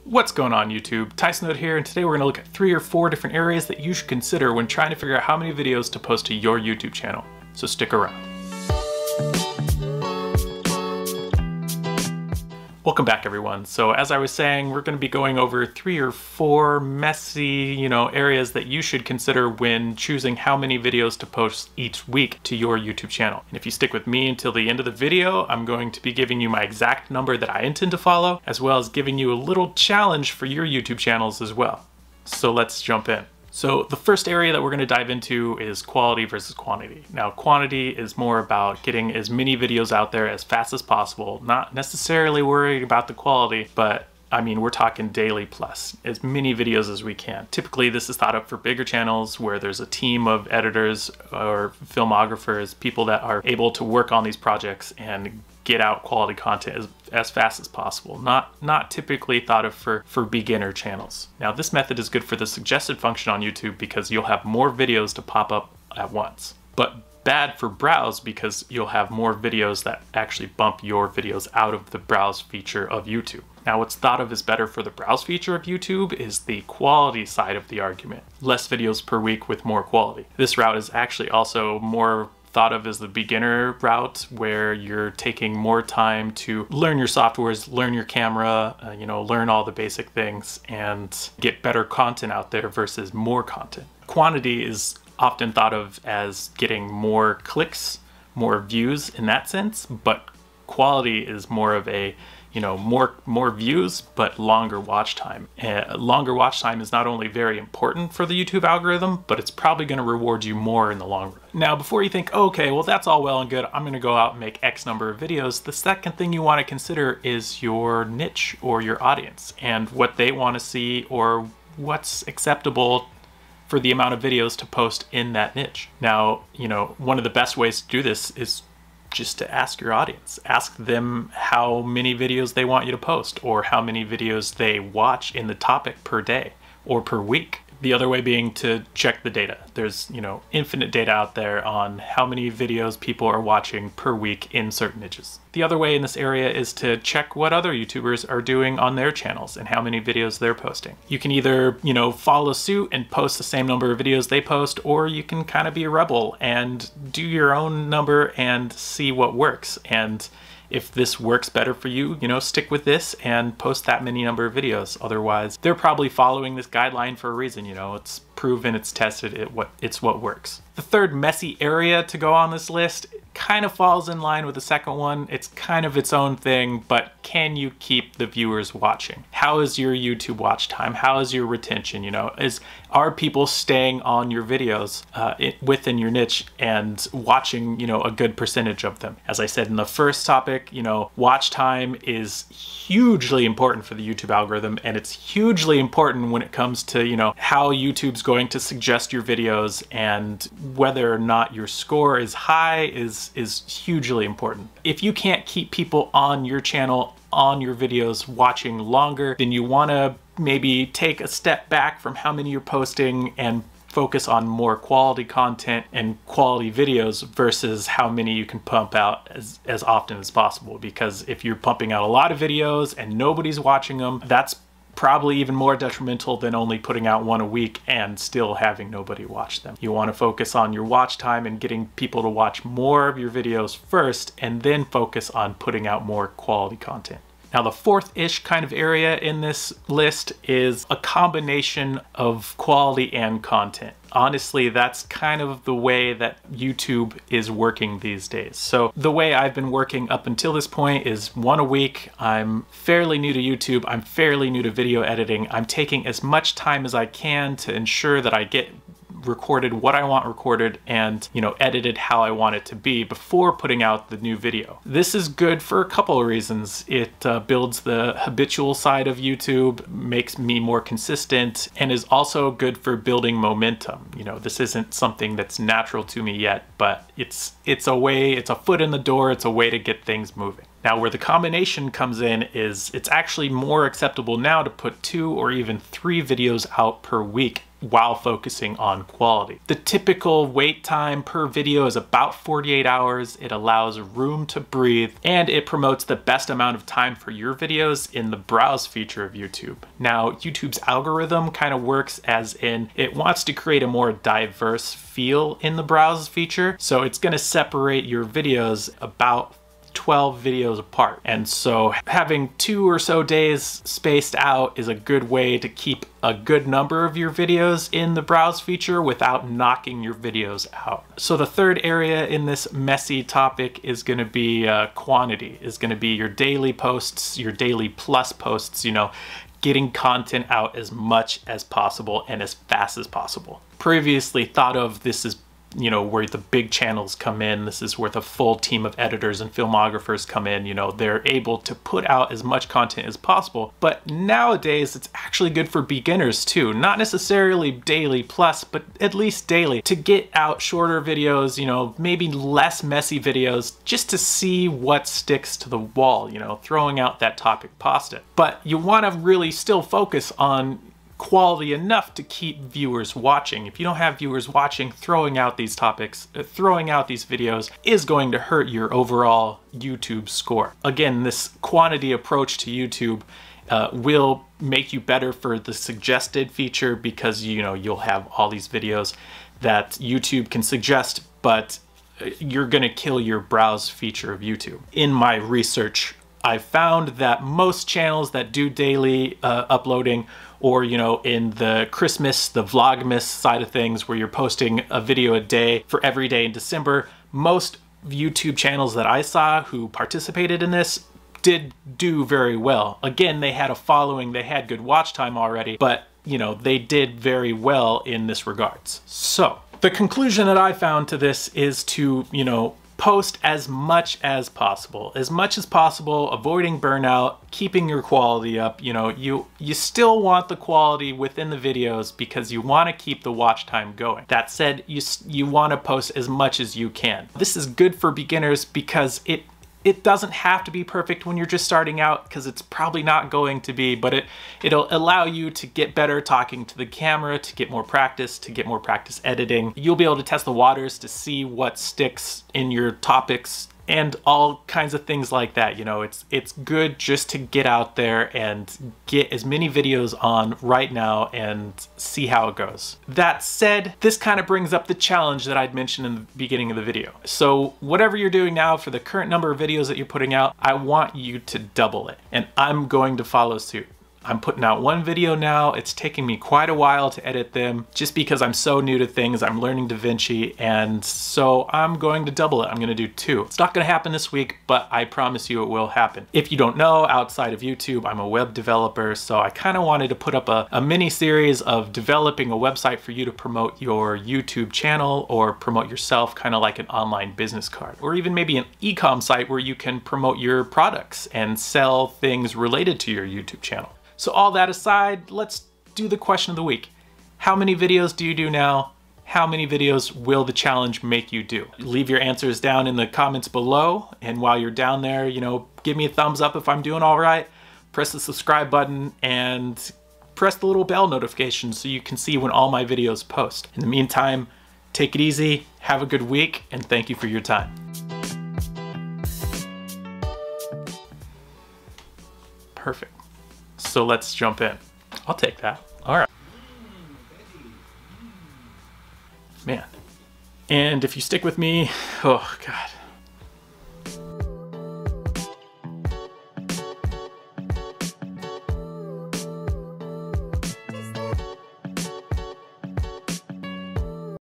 What's going on YouTube? Tyson here, and today we're going to look at 3 or 4 different areas that you should consider when trying to figure out how many videos to post to your YouTube channel. So stick around. Welcome back everyone. So as I was saying, we're going to be going over 3 or 4 messy, areas that you should consider when choosing how many videos to post each week to your YouTube channel. And if you stick with me until the end of the video, I'm going to be giving you my exact number that I intend to follow, as well as giving you a little challenge for your YouTube channels as well. So let's jump in. So the first area that we're going to dive into is quality versus quantity. Now, quantity is more about getting as many videos out there as fast as possible, not necessarily worried about the quality, but I mean, we're talking daily plus, as many videos as we can. Typically, this is thought of for bigger channels where there's a team of editors or filmographers, people that are able to work on these projects and get out quality content as fast as possible. Not typically thought of for beginner channels. Now, this method is good for the suggested function on YouTube because you'll have more videos to pop up at once. But bad for browse because you'll have more videos that actually bump your videos out of the browse feature of YouTube. Now, what's thought of as better for the browse feature of YouTube is the quality side of the argument. Less videos per week with more quality. This route is actually also more thought of as the beginner route, where you're taking more time to learn your softwares, learn your camera, learn all the basic things and get better content out there versus more content. Quantity is often thought of as getting more clicks, more views in that sense, but quality is more of a more views, but longer watch time. Longer watch time is not only very important for the YouTube algorithm, but it's probably going to reward you more in the long run. Now, before you think, okay, well, that's all well and good, I'm going to go out and make X number of videos, the second thing you want to consider is your niche or your audience and what they want to see or what's acceptable for the amount of videos to post in that niche. Now, one of the best ways to do this is just to ask your audience. Ask them how many videos they want you to post or how many videos they watch in the topic per day or per week. The other way being to check the data. There's, infinite data out there on how many videos people are watching per week in certain niches. The other way in this area is to check what other YouTubers are doing on their channels and how many videos they're posting. You can either, follow suit and post the same number of videos they post, or you can kind of be a rebel and do your own number and see what works. And if this works better for you, stick with this and post that many number of videos. Otherwise, they're probably following this guideline for a reason. It's proven, it's tested, it's what works. The third messy area to go on this list kind of falls in line with the second one. It's kind of its own thing, but can you keep the viewers watching? How is your YouTube watch time? How is your retention? Are people staying on your videos within your niche and watching, a good percentage of them? As I said in the first topic, watch time is hugely important for the YouTube algorithm, and it's hugely important when it comes to, how YouTube's going to suggest your videos, and whether or not your score is high is hugely important. If you can't keep people on your channel, on your videos watching longer, then you want to maybe take a step back from how many you're posting and focus on more quality content and quality videos versus how many you can pump out as often as possible. Because if you're pumping out a lot of videos and nobody's watching them, that's probably even more detrimental than only putting out one a week and still having nobody watch them. You want to focus on your watch time and getting people to watch more of your videos first, and then focus on putting out more quality content. Now, the fourth-ish kind of area in this list is a combination of quality and content. Honestly, that's kind of the way that YouTube is working these days. So the way I've been working up until this point is one a week. I'm fairly new to YouTube. I'm fairly new to video editing. I'm taking as much time as I can to ensure that I get recorded what I want recorded and edited how I want it to be before putting out the new video. This is good for a couple of reasons. It builds the habitual side of YouTube, makes me more consistent, and is also good for building momentum. This isn't something that's natural to me yet, but it's a foot in the door, it's a way to get things moving. Now, where the combination comes in is it's actually more acceptable now to put 2 or even 3 videos out per week while focusing on quality. The typical wait time per video is about 48 hours. It allows room to breathe, and it promotes the best amount of time for your videos in the browse feature of YouTube. Now, YouTube's algorithm kind of works as in it wants to create a more diverse feel in the browse feature, so it's going to separate your videos about 12 videos apart. And so having 2 or so days spaced out is a good way to keep a good number of your videos in the browse feature without knocking your videos out. So the third area in this messy topic is going to be quantity, is going to be your daily posts, your daily plus posts, you know, getting content out as much as possible and as fast as possible. Previously thought of this as, you know, where the big channels come in. This is where the full team of editors and filmographers come in. You know, they're able to put out as much content as possible. But nowadays, it's actually good for beginners too. Not necessarily daily plus, but at least daily, to get out shorter videos, you know, maybe less messy videos, just to see what sticks to the wall, you know, throwing out that topic pasta. But you want to really still focus on quality enough to keep viewers watching. If you don't have viewers watching, throwing out these topics, throwing out these videos is going to hurt your overall YouTube score. Again, this quantity approach to YouTube will make you better for the suggested feature, because, you know, you'll have all these videos that YouTube can suggest, but you're gonna kill your browse feature of YouTube. In my research, I found that most channels that do daily uploading, or, you know, in the Christmas, the Vlogmas side of things, where you're posting a video a day for every day in December, most YouTube channels that I saw who participated in this did do very well. Again, they had a following, they had good watch time already, but, you know, they did very well in this regards. So the conclusion that I found to this is to, you know, post as much as possible, avoiding burnout, keeping your quality up. You know, you still want the quality within the videos because you want to keep the watch time going. That said, you want to post as much as you can. This is good for beginners because it doesn't have to be perfect when you're just starting out, because it's probably not going to be, but it'll allow you to get better talking to the camera, to get more practice editing. You'll be able to test the waters to see what sticks in your topics and all kinds of things like that. You know, it's good just to get out there and get as many videos on right now and see how it goes. That said, this kind of brings up the challenge that I'd mentioned in the beginning of the video. So whatever you're doing now for the current number of videos that you're putting out, I want you to double it, and I'm going to follow suit. I'm putting out one video now. It's taking me quite a while to edit them just because I'm so new to things. I'm learning DaVinci, and so I'm going to double it. I'm gonna do 2. It's not gonna happen this week, but I promise you it will happen. If you don't know, outside of YouTube, I'm a web developer, so I kind of wanted to put up a mini series of developing a website for you to promote your YouTube channel or promote yourself, kind of like an online business card, or even maybe an e-com site where you can promote your products and sell things related to your YouTube channel. So all that aside, let's do the question of the week. How many videos do you do now? How many videos will the challenge make you do? Leave your answers down in the comments below. And while you're down there, you know, give me a thumbs up if I'm doing all right. Press the subscribe button and press the little bell notification so you can see when all my videos post. In the meantime, take it easy, have a good week, and thank you for your time. Perfect. So let's jump in. I'll take that. All right. Man. And if you stick with me, oh God.